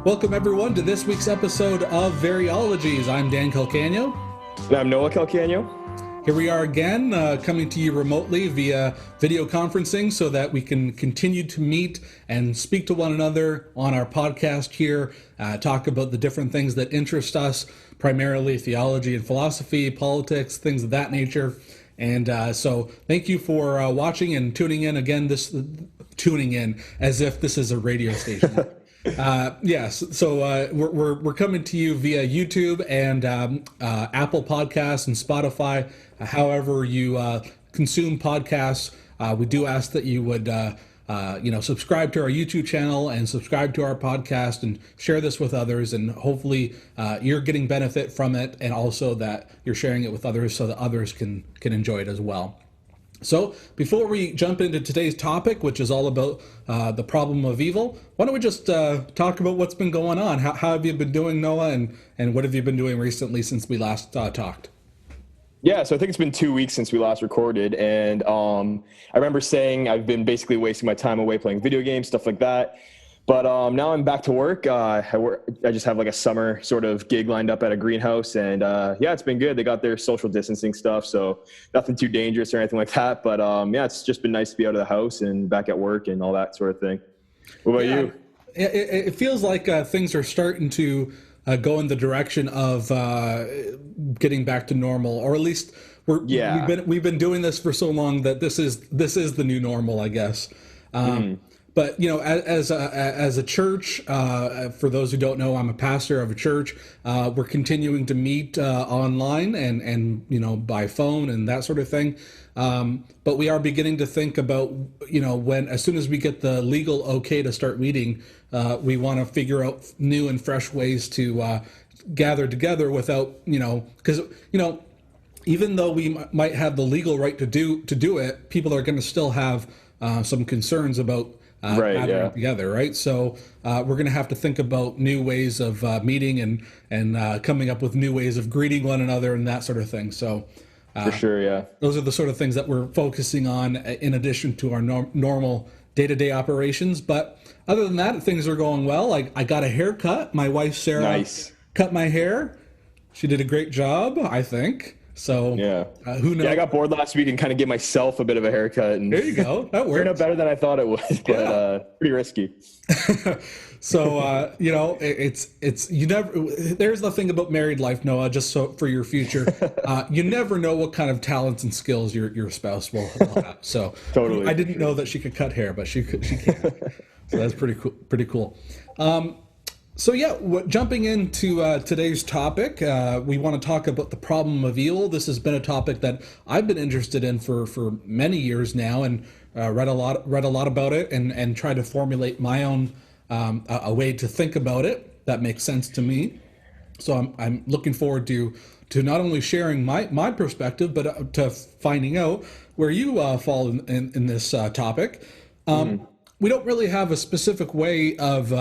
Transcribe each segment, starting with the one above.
Welcome everyone to this week's episode of Variologies. I'm Dan Calcagno. And I'm Noah Calcagno. Here we are again, coming to you remotely via video conferencing so that we can continue to meet and speak to one another on our podcast here, talk about the different things that interest us, primarily theology and philosophy, politics, things of that nature. And so thank you for watching and tuning in again, tuning in as if this is a radio station. Yes, so we're coming to you via YouTube and Apple Podcasts and Spotify. However you consume podcasts, we do ask that you would subscribe to our YouTube channel and subscribe to our podcast and share this with others, and hopefully you're getting benefit from it, and also that you're sharing it with others so that others can enjoy it as well. So before we jump into today's topic, which is all about the problem of evil, why don't we just talk about what's been going on? How have you been doing, Noah, and what have you been doing recently since we last talked? Yeah, so I think it's been 2 weeks since we last recorded, and I remember saying I've been basically wasting my time away playing video games, stuff like that. But now I'm back to work. I just have like a summer sort of gig lined up at a greenhouse, and yeah, it's been good. They got their social distancing stuff, so nothing too dangerous or anything like that. But yeah, it's just been nice to be out of the house and back at work and all that sort of thing. What about you? It feels like things are starting to go in the direction of getting back to normal, or at least we've been doing this for so long that this is the new normal, I guess. But as a church, for those who don't know, I'm a pastor of a church. We're continuing to meet online and by phone and that sort of thing. But we are beginning to think about as soon as we get the legal okay to start meeting, we want to figure out new and fresh ways to gather together without because even though we might have the legal right to do it, people are going to still have some concerns about gathering together, right? So we're going to have to think about new ways of meeting and coming up with new ways of greeting one another and that sort of thing. So for sure, yeah. Those are the sort of things that we're focusing on in addition to our normal day-to-day operations. But other than that, things are going well. I got a haircut. My wife, Sarah, cut my hair. She did a great job, I think. So who knows? Yeah, I got bored last week and kind of gave myself a bit of a haircut. And there you go. That worked. Turned out better than I thought it would, but pretty risky. So it's you never. There's the thing about married life, Noah. Just so for your future, you never know what kind of talents and skills your spouse will have. So totally. I didn't know that she could cut hair, but she can. So that's pretty cool. Pretty cool. So yeah, jumping into today's topic, we want to talk about the problem of evil. This has been a topic that I've been interested in for many years now, and read a lot about it, and tried to formulate my own a way to think about it that makes sense to me. So I'm looking forward to not only sharing my perspective, but to finding out where you fall in this topic. We don't really have a specific way of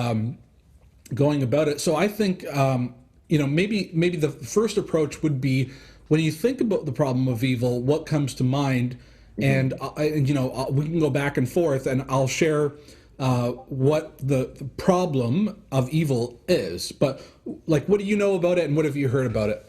going about it. So I think, maybe the first approach would be, when you think about the problem of evil, what comes to mind? And we can go back and forth, and I'll share what the problem of evil is. But what do you know about it, and what have you heard about it?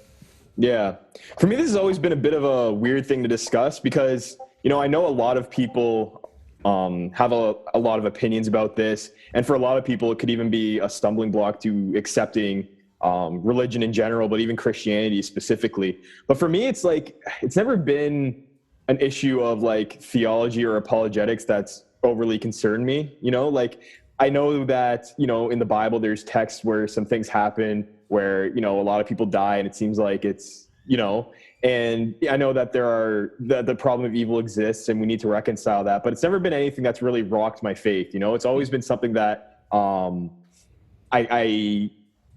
Yeah. For me, this has always been a bit of a weird thing to discuss because, I know a lot of people have a lot of opinions about this. And for a lot of people, it could even be a stumbling block to accepting religion in general, but even Christianity specifically. But for me, it's never been an issue of theology or apologetics that's overly concerned me. I know that, in the Bible, there's texts where some things happen where, a lot of people die, and it seems like it's, and I know that the problem of evil exists and we need to reconcile that, but it's never been anything that's really rocked my faith. It's always been something that I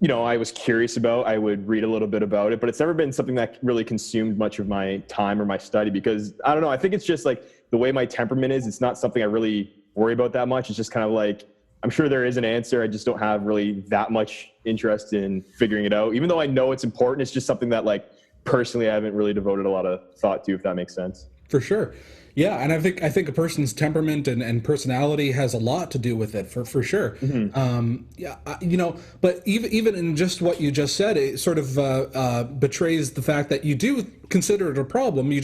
was curious about. I would read a little bit about it, but it's never been something that really consumed much of my time or my study because I don't know. I think it's just the way my temperament is. It's not something I really worry about that much. It's just kind of I'm sure there is an answer. I just don't have really that much interest in figuring it out. Even though I know it's important, it's just something that personally I haven't really devoted a lot of thought to, if that makes sense. For sure. Yeah, and I think a person's temperament and personality has a lot to do with it for sure. Yeah, but even in just what you just said, it sort of betrays the fact that you do consider it a problem. You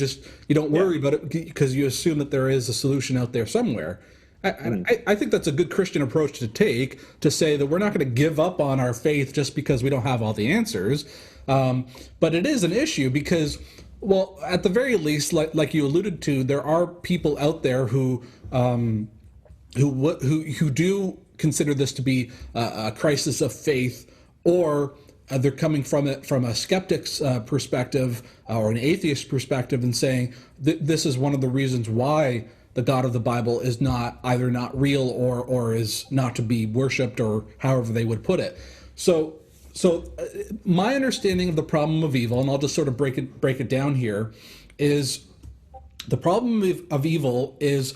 don't worry about it because you assume that there is a solution out there somewhere. I think that's a good Christian approach to take, to say that we're not going to give up on our faith just because we don't have all the answers. But it is an issue because, well, at the very least, like you alluded to, there are people out there who do consider this to be a crisis of faith, or they're coming from it from a skeptic's perspective or an atheist perspective, and saying this is one of the reasons why the God of the Bible is either not real or is not to be worshipped, or however they would put it. So my understanding of the problem of evil, and I'll just sort of break it down here, is the problem of evil is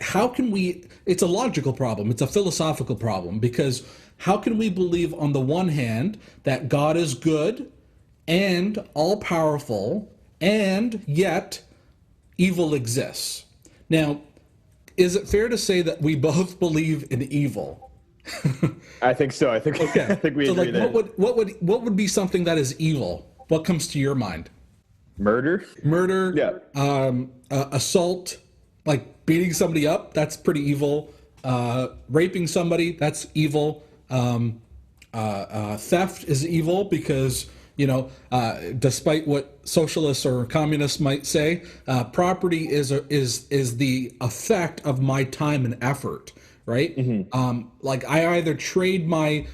how can we? It's a logical problem. It's a philosophical problem, because how can we believe on the one hand that God is good and all powerful, and yet evil exists? Now, is it fair to say that we both believe in evil? I think so. I think Okay. I think we agree there. What would be something that is evil? What comes to your mind? Murder. Murder. Yeah. Assault, like beating somebody up. That's pretty evil. Raping somebody. That's evil. Theft is evil because, despite what socialists or communists might say, property is the effect of my time and effort, right? Like I either trade my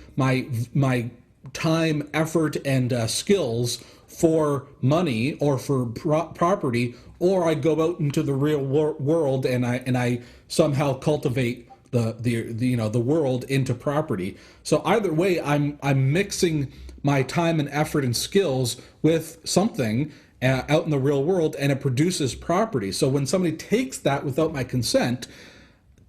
time, effort, and skills for money or for property, or I go out into the real world and I somehow cultivate the world into property. So either way, I'm mixing my time and effort and skills with something out in the real world, and it produces property. So when somebody takes that without my consent,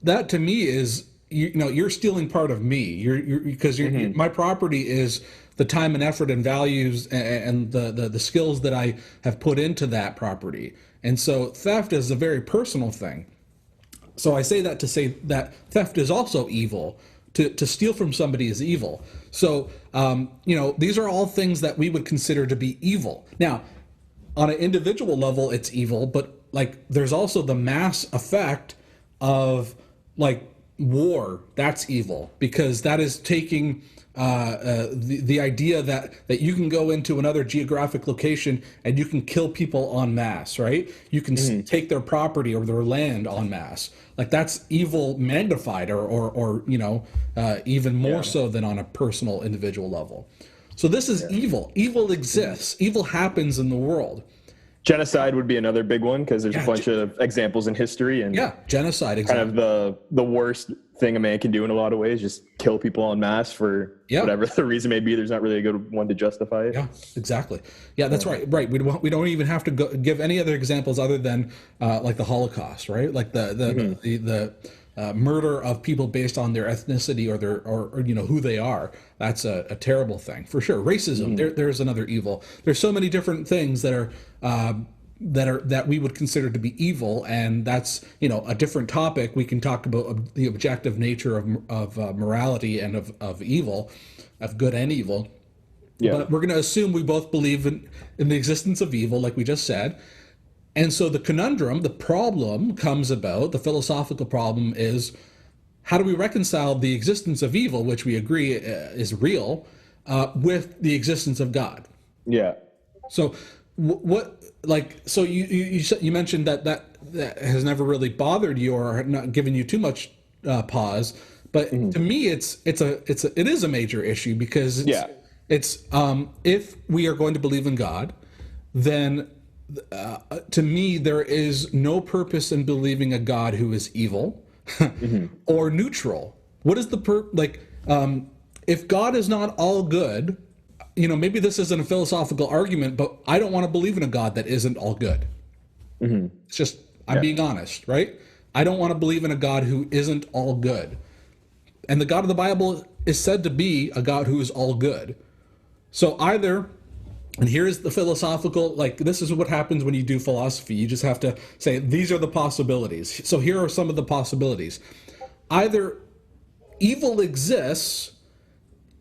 that to me is, you're stealing part of me. Because my property is the time and effort and values and the skills that I have put into that property. And so theft is a very personal thing. So I say that to say that theft is also evil. To steal from somebody is evil. So, these are all things that we would consider to be evil. Now, on an individual level, it's evil, but there's also the mass effect of war. That's evil, because that is taking the idea that you can go into another geographic location and you can kill people en masse, right? You can take their property or their land en masse. That's evil magnified, or even more so than on a personal individual level. So this is evil. Evil exists. Evil happens in the world. Genocide would be another big one, because there's a bunch of examples in history, and genocide, exactly. Kind of the worst thing a man can do in a lot of ways, just kill people en masse for whatever the reason may be. There's not really a good one to justify it. Yeah, exactly. Yeah, that's right. Right. We don't even have to give any other examples other than the Holocaust, right? Like the murder of people based on their ethnicity or who they are. That's a terrible thing for sure. Racism. There's another evil. There's so many different things that are that we would consider to be evil, and that's a different topic. We can talk about the objective nature of morality and of evil, of good and evil. But we're going to assume we both believe in the existence of evil, like we just said. And so the conundrum, the problem comes about, the philosophical problem is, how do we reconcile the existence of evil, which we agree is real, with the existence of God? Yeah. So so you mentioned that has never really bothered you or not given you too much pause, but to me it is a major issue, because it's if we are going to believe in God, then to me there is no purpose in believing a God who is evil or neutral. What is if God is not all good? Maybe this isn't a philosophical argument, but I don't want to believe in a God that isn't all good. It's just, I'm being honest, right? I don't want to believe in a God who isn't all good. And the God of the Bible is said to be a God who is all good. So either And here's the philosophical, like, this is what happens when you do philosophy. You just have to say, these are the possibilities. So here are some of the possibilities. Either evil exists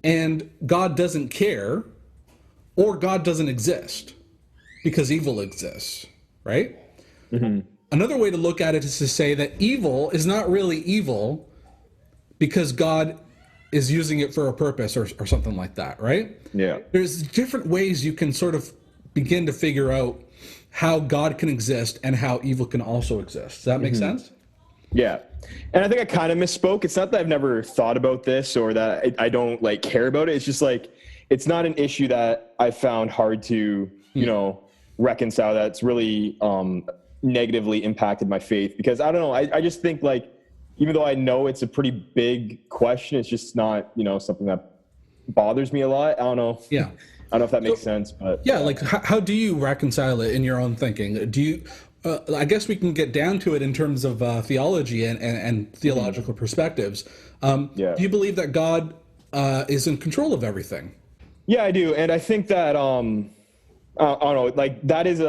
and God doesn't care, or God doesn't exist because evil exists, right? Mm-hmm. Another way to look at it is to say that evil is not really evil because God is using it for a purpose or something like that, right? Yeah. There's different ways you can sort of begin to figure out how God can exist and how evil can also exist. Does that make sense? Yeah. And I think I kind of misspoke. It's not that I've never thought about this or that I don't like care about it. It's just like, it's not an issue that I found hard to, you know, reconcile that's really negatively impacted my faith, because I don't know. I just think, like, even though I know it's a pretty big question, it's just not, you know, something that bothers me a lot. I don't know. Yeah. I don't know if that makes sense, but yeah, like how do you reconcile it in your own thinking? Do you, I guess we can get down to it in terms of theology and theological perspectives. Do you believe that God is in control of everything? Yeah, I do. And I think that, I don't know, like that is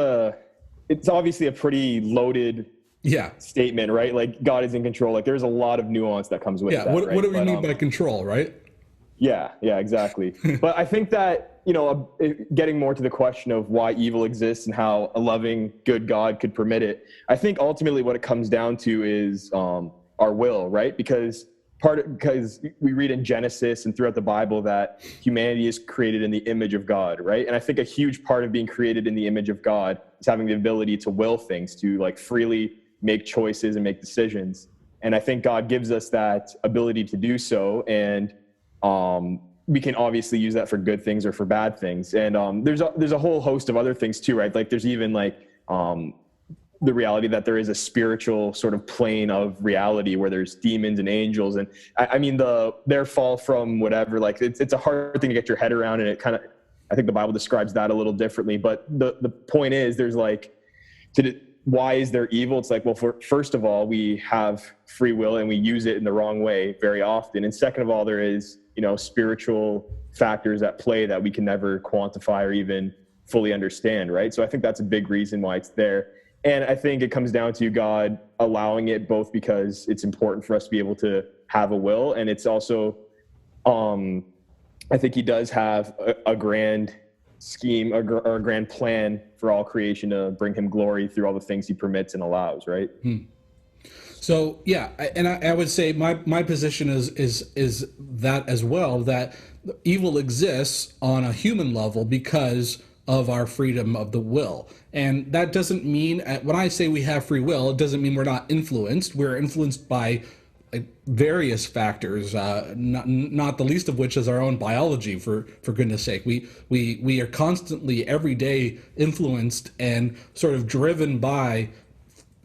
it's obviously a pretty loaded statement, right? Like God is in control. Like there's a lot of nuance that comes with that. What do we mean by control, right? Yeah, exactly. But I think that, you know, getting more to the question of why evil exists and how a loving, good God could permit it, I think ultimately what it comes down to is our will, right? Because we read in Genesis and throughout the Bible that humanity is created in the image of God, right? And I think a huge part of being created in the image of God is having the ability to will things, to like freely make choices and make decisions. And I think God gives us that ability to do so. And we can obviously use that for good things or for bad things. And there's a whole host of other things too, right? Like there's even like the reality that there is a spiritual sort of plane of reality where there's demons and angels. And I mean, their fall from whatever, like it's a hard thing to get your head around. And it kind of, I think the Bible describes that a little differently. But the point is, there's like, why is there evil? It's like, well, first of all, we have free will and we use it in the wrong way very often. And second of all, there is, you know, spiritual factors at play that we can never quantify or even fully understand, right? So I think that's a big reason why it's there. And I think it comes down to God allowing it, both because it's important for us to be able to have a will, and it's also, I think he does have a grand scheme or a grand plan for all creation to bring him glory through all the things he permits and allows, right? So yeah, and I would say my position is that as well, that evil exists on a human level because of our freedom of the will. And that doesn't mean, when I say we have free will, it doesn't mean we're not influenced. We're influenced by various factors, not the least of which is our own biology, for goodness sake. We are constantly, every day, influenced and sort of driven by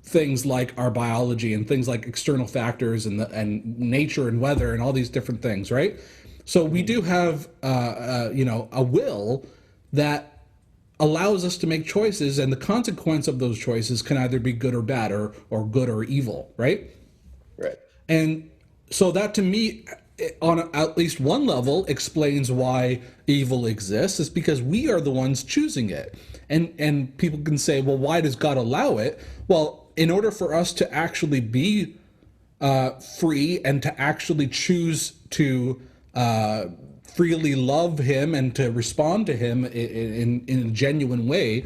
things like our biology and things like external factors and nature and weather and all these different things, right? So we do have a will that allows us to make choices, and the consequence of those choices can either be good or bad, or good or evil, right? Right. And so that, to me, on at least one level, explains why evil exists, is because we are the ones choosing it. And people can say, well, why does God allow it? Well, in order for us to actually be free and to actually choose to freely love him and to respond to him in a genuine way,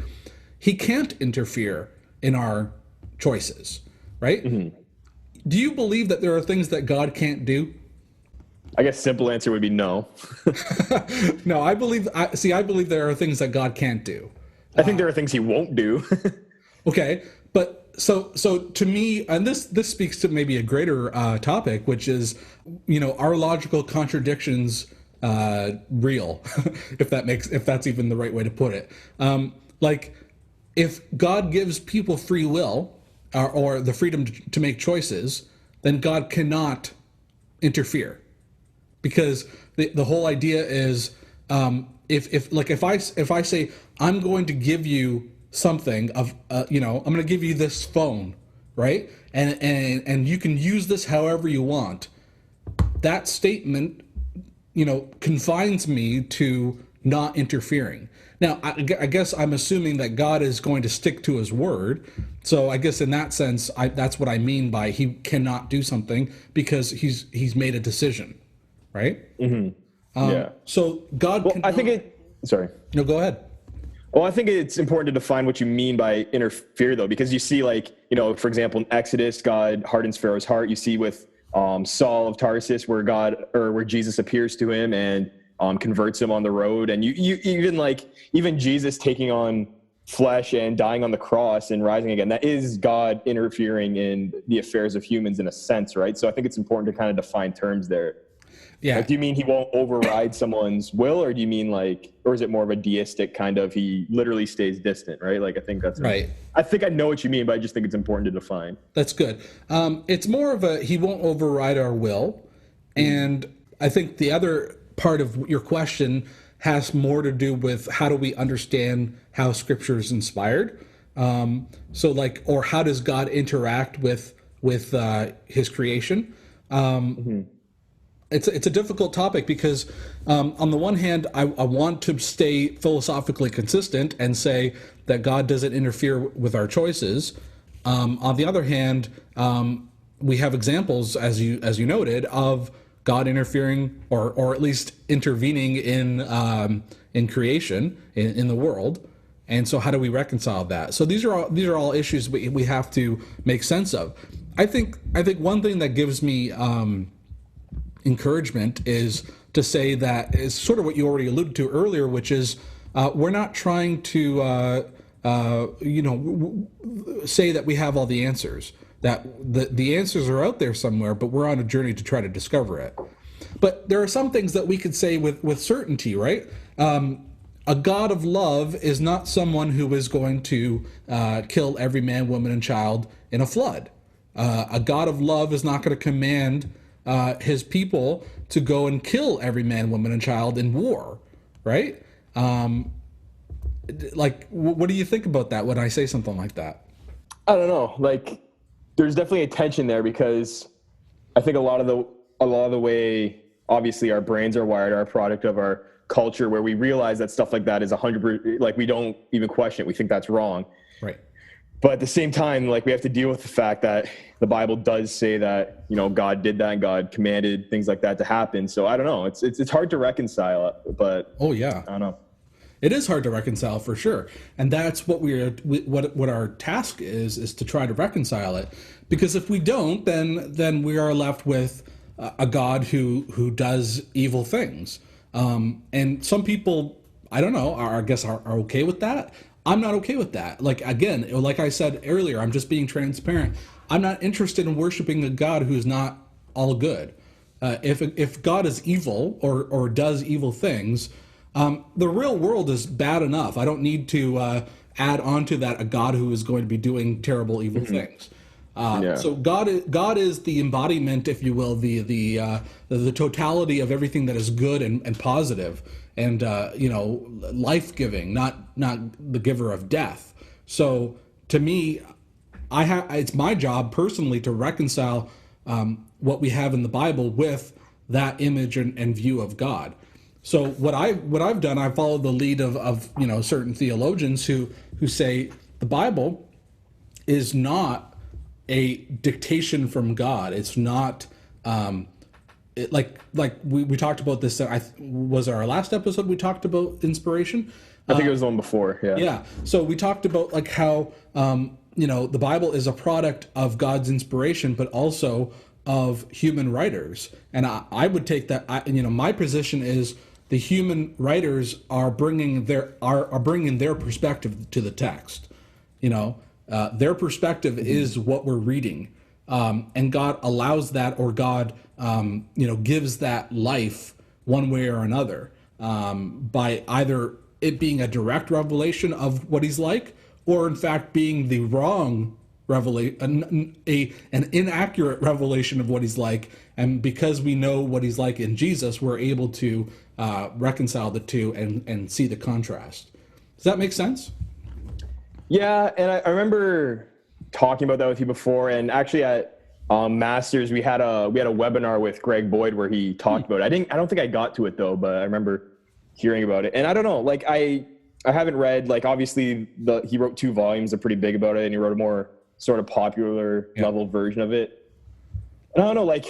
he can't interfere in our choices, right? Mm-hmm. Do you believe that there are things that God can't do? I guess simple answer would be no. No, I believe there are things that God can't do. I think there are things he won't do. Okay, but so to me, and this speaks to maybe a greater topic, which is, are logical contradictions real? if that's even the right way to put it. Like, if God gives people free will or the freedom to make choices, then God cannot interfere, because the whole idea is, if I say I'm going to give you something of I'm going to give you this phone, right, and you can use this however you want, that statement confines me to not interfering. Now, I guess I'm assuming that God is going to stick to his word. So I guess in that sense, that's what I mean by he cannot do something because he's made a decision, right? Yeah. So God Well, cannot... I think it. Sorry. No, go ahead. Well, I think it's important to define what you mean by interfere, though, because you see, like, you know, for example, in Exodus, God hardens Pharaoh's heart. You see with Saul of Tarsus, where Jesus appears to him and converts him on the road, and you even Jesus taking on flesh and dying on the cross and rising again. That is God interfering in the affairs of humans in a sense, right? So I think it's important to kind of define terms there. Yeah. Like, do you mean he won't override someone's will, or do you mean or is it more of a deistic kind of he literally stays distant, right? Like, I think that's right. I think I know what you mean, but I just think it's important to define. That's good. It's more of a he won't override our will, and I think the other part of your question has more to do with how do we understand how Scripture is inspired. So, like, or how does God interact with His creation? It's a difficult topic because on the one hand, I want to stay philosophically consistent and say that God doesn't interfere with our choices. On the other hand, we have examples, as you noted, of God interfering or at least intervening in creation in the world. And so, how do we reconcile that? So these are all issues we have to make sense of. I think one thing that gives me encouragement is to say that is sort of what you already alluded to earlier, which is we're not trying to say that we have all the answers, that the answers are out there somewhere, but we're on a journey to try to discover it. But there are some things that we could say with certainty, right? A God of love is not someone who is going to kill every man, woman, and child in a flood. A God of love is not going to command his people to go and kill every man, woman, and child in war, right? Like, what do you think about that when I say something like that? I don't know. Like, there's definitely a tension there because I think a lot of the way, obviously, our brains are wired are a product of our culture, where we realize that stuff like that is 100%. Like, we don't even question it. We think that's wrong. Right. But at the same time, like, we have to deal with the fact that the Bible does say that, you know, God did that and God commanded things like that to happen. So I don't know. It's hard to reconcile it, but oh yeah, I don't know. It is hard to reconcile for sure, and that's what what our task is to try to reconcile it. Because if we don't, then we are left with a God who does evil things. And some people, I don't know, I guess are okay with that. I'm not okay with that. Like, again, like I said earlier, I'm just being transparent. I'm not interested in worshiping a God who's not all good. If God is evil or does evil things, the real world is bad enough. I don't need to add on to that a God who is going to be doing terrible, evil things. So God is the embodiment, if you will, the totality of everything that is good and positive and life-giving, not the giver of death. So to me, it's my job personally to reconcile what we have in the Bible with that image and view of God. So what I've done, I followed the lead of certain theologians who say the Bible is not a dictation from God. It's not like we talked about this. Was our last episode we talked about inspiration? I think it was the one before. Yeah. Yeah. So we talked about like how the Bible is a product of God's inspiration, but also of human writers. And I would take that. My position is the human writers are bringing their perspective to the text. Their perspective is what we're reading, and God allows that, or God, gives that life one way or another, by either it being a direct revelation of what He's like, or in fact being the wrong revelation, an inaccurate revelation of what He's like. And because we know what He's like in Jesus, we're able to reconcile the two and see the contrast. Does that make sense? Yeah, and I remember talking about that with you before, and actually at Masters we had a webinar with Greg Boyd where he talked about it. I don't think I got to it though, but I remember hearing about it. And I don't know, like I haven't read, like, obviously he wrote 2 volumes that are pretty big about it, and he wrote a more sort of popular level version of it. And I don't know, like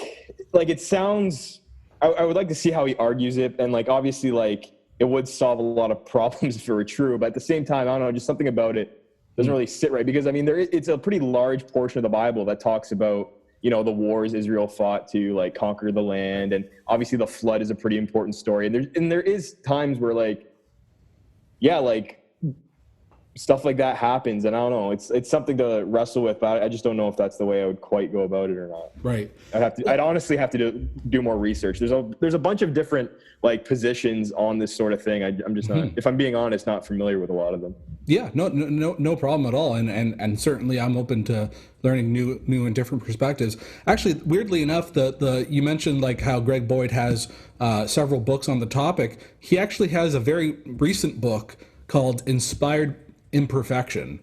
it sounds, I would like to see how he argues it. And like, obviously, like, it would solve a lot of problems if it were true, but at the same time, I don't know, just something about it doesn't really sit right, because I mean, it's a pretty large portion of the Bible that talks about, you know, the wars Israel fought to like conquer the land. And obviously the flood is a pretty important story. And there is times where like, yeah, like stuff like that happens. And I don't know, it's something to wrestle with, but I just don't know if that's the way I would quite go about it or not. Right. I'd honestly have to do more research. There's a bunch of different like positions on this sort of thing. I'm just not, if I'm being honest, not familiar with a lot of them. Yeah, no problem at all. And certainly I'm open to learning new and different perspectives. Actually, weirdly enough, you mentioned like how Greg Boyd has several books on the topic. He actually has a very recent book called Inspired Imperfection,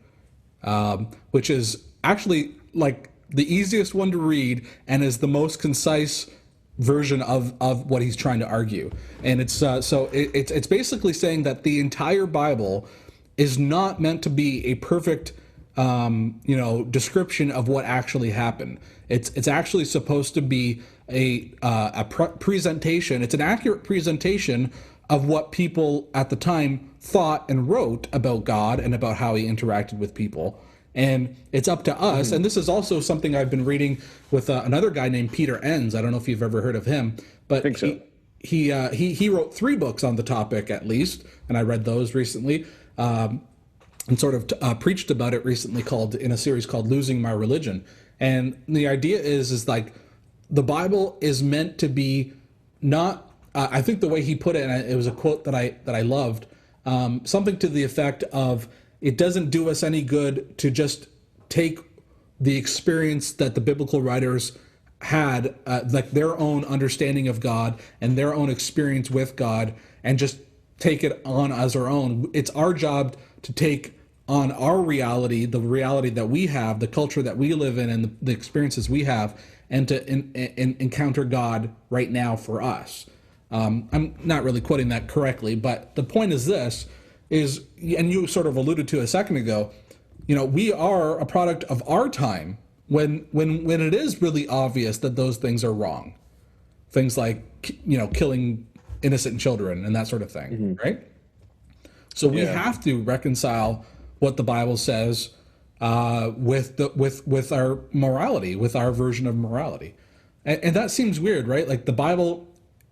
which is actually like the easiest one to read and is the most concise version of what he's trying to argue. And it's basically saying that the entire Bible is not meant to be a perfect description of what actually happened. It's actually supposed to be a presentation. It's an accurate presentation of what people at the time thought and wrote about God and about how he interacted with people. And it's up to us. And this is also something I've been reading with another guy named Peter Enns. I don't know if you've ever heard of him, but I think so. He wrote 3 books on the topic at least, and I read those recently, and sort of preached about it recently in a series called Losing My Religion. And the idea is like the Bible is meant to be not. I think the way he put it, and it was a quote that I loved, something to the effect of, it doesn't do us any good to just take the experience that the biblical writers had, like their own understanding of God and their own experience with God, and just take it on as our own. It's our job to take on our reality, the reality that we have, the culture that we live in, and the experiences we have, and to encounter God right now for us. I'm not really quoting that correctly, but the point is this, and you sort of alluded to a second ago, we are a product of our time when it is really obvious that those things are wrong. Things like, killing innocent children and that sort of thing, right? So we have to reconcile what the Bible says with our morality, with our version of morality. And that seems weird, right? Like the Bible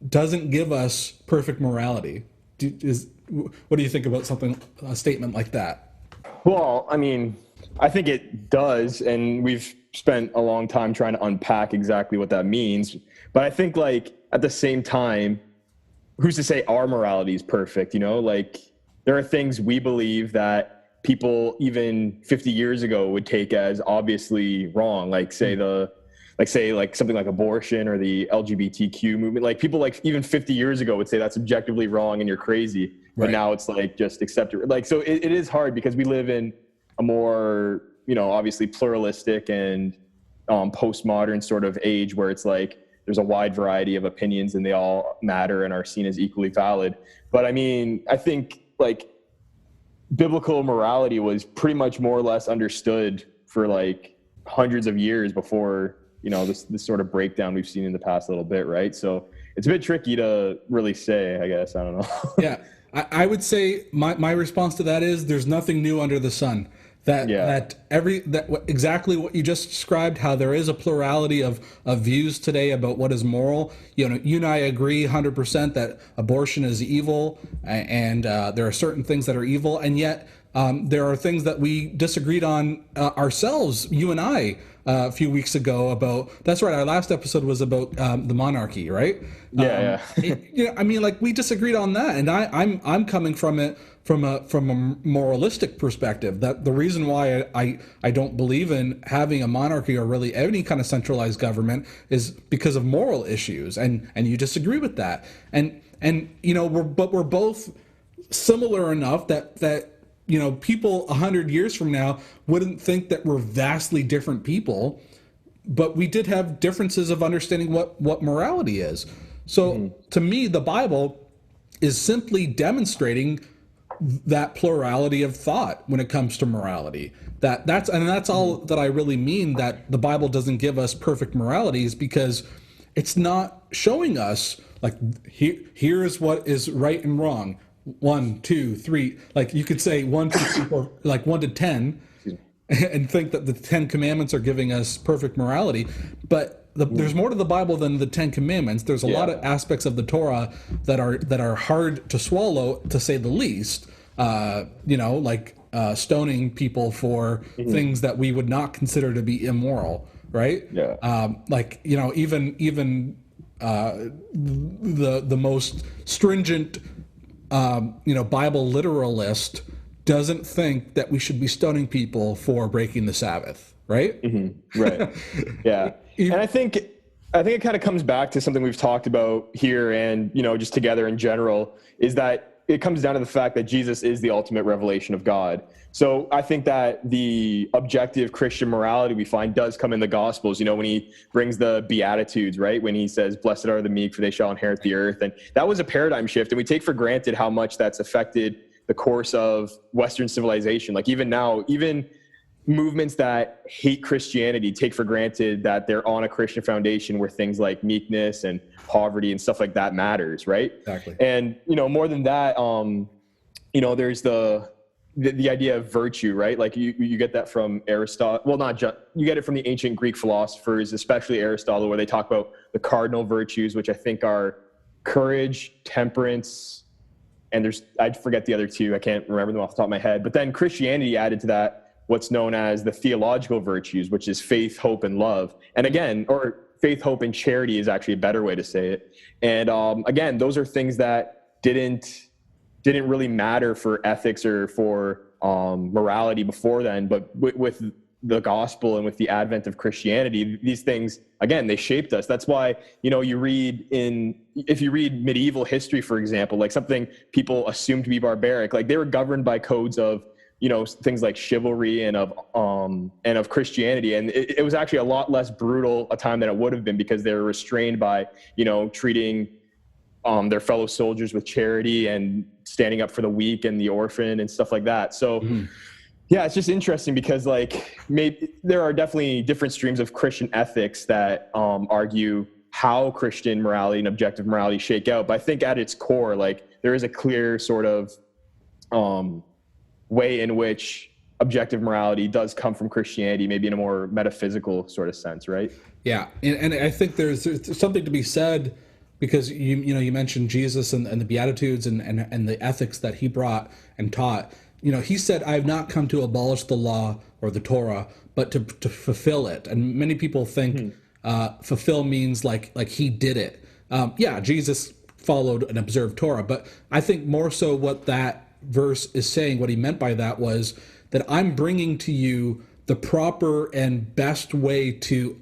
doesn't give us perfect morality. What do you think about a statement like that? Well, I mean, I think it does, and we've spent a long time trying to unpack exactly what that means. But I think, like, at the same time, who's to say our morality is perfect? Like, there are things we believe that people even 50 years ago would take as obviously wrong, like say something like abortion or the LGBTQ movement. Like people like even 50 years ago would say that's objectively wrong and you're crazy. But now it's like just accept it. Like, so it is hard because we live in a more, obviously pluralistic and postmodern sort of age where it's like there's a wide variety of opinions and they all matter and are seen as equally valid. But I mean, I think like biblical morality was pretty much more or less understood for like hundreds of years before this sort of breakdown we've seen in the past little bit, right? So it's a bit tricky to really say, I guess. I don't know. Yeah, I would say my response to that is there's nothing new under the sun. Exactly what you just described, how there is a plurality of views today about what is moral. You and I agree 100% that abortion is evil, and there are certain things that are evil, and yet there are things that we disagreed on ourselves, you and I, a few weeks ago about. That's right. Our last episode was about the monarchy, right? Yeah. I mean, like we disagreed on that, and I'm coming from it from a moralistic perspective. That the reason why I don't believe in having a monarchy or really any kind of centralized government is because of moral issues, and you disagree with that, and we're both similar enough that people 100 years from now wouldn't think that we're vastly different people, but we did have differences of understanding what morality is. So to me, the Bible is simply demonstrating that plurality of thought when it comes to morality. That's all that I really mean, that the Bible doesn't give us perfect moralities, because it's not showing us like here is what is right and wrong. 1, 2, 3. Like you could say 1, 2, 3, 4, like 1 to 10, and think that the 10 Commandments are giving us perfect morality, but there's more to the Bible than the 10 Commandments. There's a lot of aspects of the Torah that are hard to swallow, to say the least. Like stoning people for things that we would not consider to be immoral, right? Yeah. Even the most stringent Bible literalist doesn't think that we should be stoning people for breaking the Sabbath, right? Right. Yeah. And I think it kind of comes back to something we've talked about here, and just together in general, is that it comes down to the fact that Jesus is the ultimate revelation of God. So I think that the objective Christian morality we find does come in the Gospels, when he brings the Beatitudes, right? When he says, "Blessed are the meek, for they shall inherit the earth." And that was a paradigm shift. And we take for granted how much that's affected the course of Western civilization. Like even now, even movements that hate Christianity take for granted that they're on a Christian foundation where things like meekness and poverty and stuff like that matters, right? Exactly. And more than that, there's the idea of virtue, right? Like you get that from Aristotle. Well, not just, you get it from the ancient Greek philosophers, especially Aristotle, where they talk about the cardinal virtues, which I think are courage, temperance, and I forget the other two. I can't remember them off the top of my head. But then Christianity added to that what's known as the theological virtues, which is faith, hope, and love. And again, or faith, hope, and charity is actually a better way to say it. And again, those are things that didn't really matter for ethics or for morality before then. But with the gospel and with the advent of Christianity, these things, again, they shaped us. That's why, if you read medieval history, for example, like something people assumed to be barbaric, like they were governed by codes of, things like chivalry and of Christianity. And it was actually a lot less brutal a time than it would have been, because they were restrained by, treating their fellow soldiers with charity and standing up for the weak and the orphan and stuff like that. So yeah, it's just interesting because maybe there are definitely different streams of Christian ethics that argue how Christian morality and objective morality shake out. But I think at its core, there is a clear sort of way in which objective morality does come from Christianity, maybe in a more metaphysical sort of sense, right? Yeah, and I think there's something to be said, because you mentioned Jesus and the Beatitudes and the ethics that he brought and taught. He said, "I have not come to abolish the law or the Torah, but to fulfill it." And many people think fulfill means like he did it. Jesus followed and observed Torah, but I think more so what that verse is saying, what he meant by that was that I'm bringing to you the proper and best way to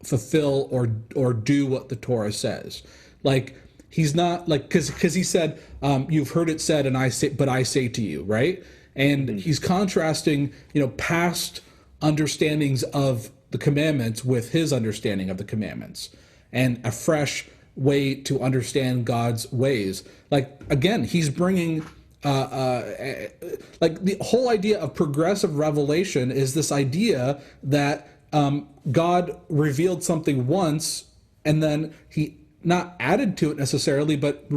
fulfill or do what the Torah says. Like he's not because he said, "You've heard it said, and I say to you," right? And he's contrasting, past understandings of the commandments with his understanding of the commandments, and a fresh way to understand God's ways. Again, he's bringing. The whole idea of progressive revelation is this idea that God revealed something once, and then he not added to it necessarily, but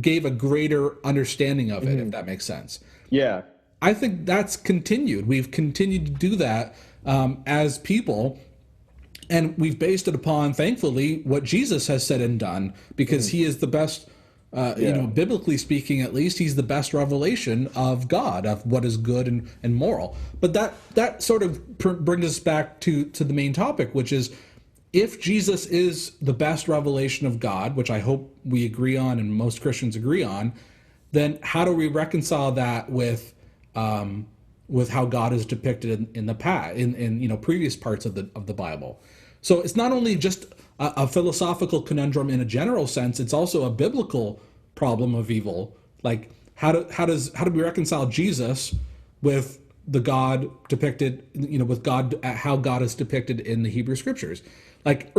gave a greater understanding of it, if that makes sense. Yeah. I think that's continued. We've continued to do that as people, and we've based it upon, thankfully, what Jesus has said and done, because he is the best. Biblically speaking, at least, he's the best revelation of God, of what is good and moral. But that sort of brings us back to the main topic, which is, if Jesus is the best revelation of God, which I hope we agree on and most Christians agree on, then how do we reconcile that with how God is depicted in the past, in previous parts of the Bible? So it's not only just a philosophical conundrum in a general sense, it's also a biblical problem of evil. Like how do we reconcile Jesus with the God depicted, with God, how God is depicted in the Hebrew Scriptures? Like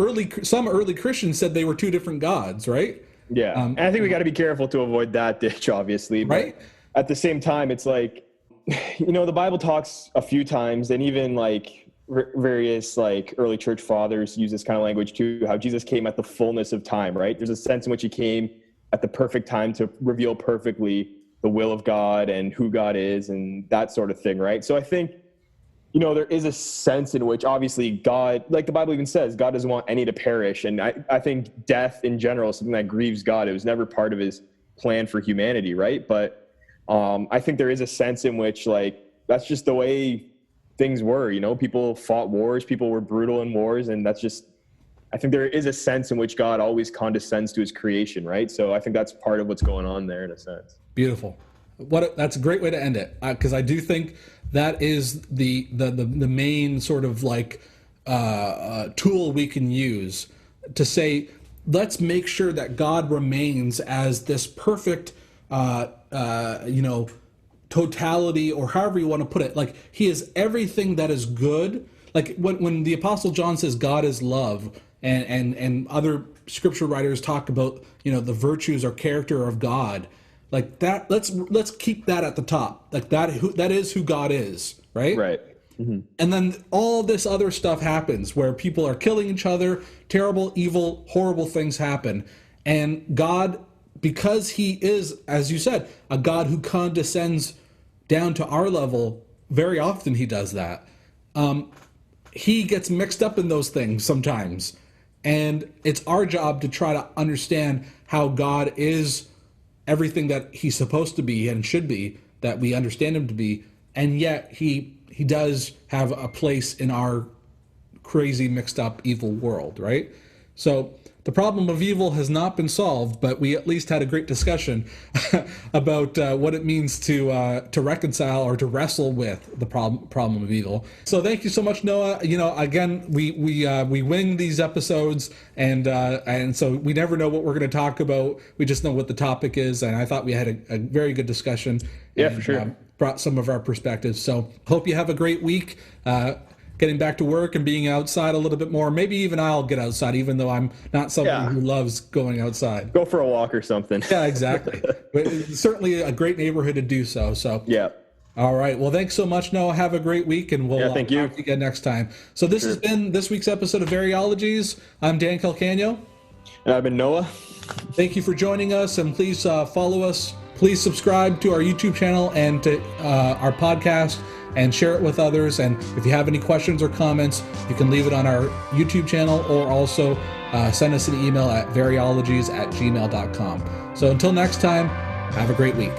some early Christians said they were two different gods, right? Yeah. And I think we got to be careful to avoid that ditch, obviously. But right? At the same time, it's like, the Bible talks a few times, and even like various like early church fathers use this kind of language too, how Jesus came at the fullness of time, right? There's a sense in which he came at the perfect time to reveal perfectly the will of God and who God is and that sort of thing, right? So I think, there is a sense in which obviously God, like the Bible even says, God doesn't want any to perish. And I think death in general is something that grieves God. It was never part of his plan for humanity, right? But I think there is a sense in which like, that's just the way things were, people fought wars, people were brutal in wars. And I think there is a sense in which God always condescends to his creation, right? So I think that's part of what's going on there in a sense. Beautiful. That's a great way to end it, because I do think that is the main sort of like tool we can use to say, let's make sure that God remains as this perfect, totality, or however you want to put it. Like he is everything that is good. Like when the Apostle John says God is love, and other scripture writers talk about the virtues or character of God. Like that, let's keep that at the top. Like that is who God is, right? Right. Mm-hmm. And then all this other stuff happens where people are killing each other, terrible, evil, horrible things happen. And God, because he is, as you said, a God who condescends down to our level, very often he does that. He gets mixed up in those things sometimes. And it's our job to try to understand how God is everything that he's supposed to be and should be, that we understand him to be, and yet he does have a place in our crazy, mixed up, evil world, right? So the problem of evil has not been solved, but we at least had a great discussion about what it means to reconcile or to wrestle with the problem of evil. So thank you so much, Noah. Again, we wing these episodes, and so we never know what we're going to talk about. We just know what the topic is, and I thought we had a very good discussion. Yeah, and, for sure. Brought some of our perspectives. So hope you have a great week. Getting back to work and being outside a little bit more. Maybe even I'll get outside, even though I'm not someone who loves going outside. Go for a walk or something. Yeah, exactly. But it's certainly a great neighborhood to do so. So yeah. All right. Well, thanks so much, Noah. Have a great week, and we'll thank you. talk to you again next time. So this has been this week's episode of Variologies. I'm Dan Calcagno. And I've been Noah. Thank you for joining us, and please follow us. Please subscribe to our YouTube channel and to our podcast, and share it with others. And if you have any questions or comments, you can leave it on our YouTube channel, or also send us an email at variologies@gmail.com. So until next time, have a great week.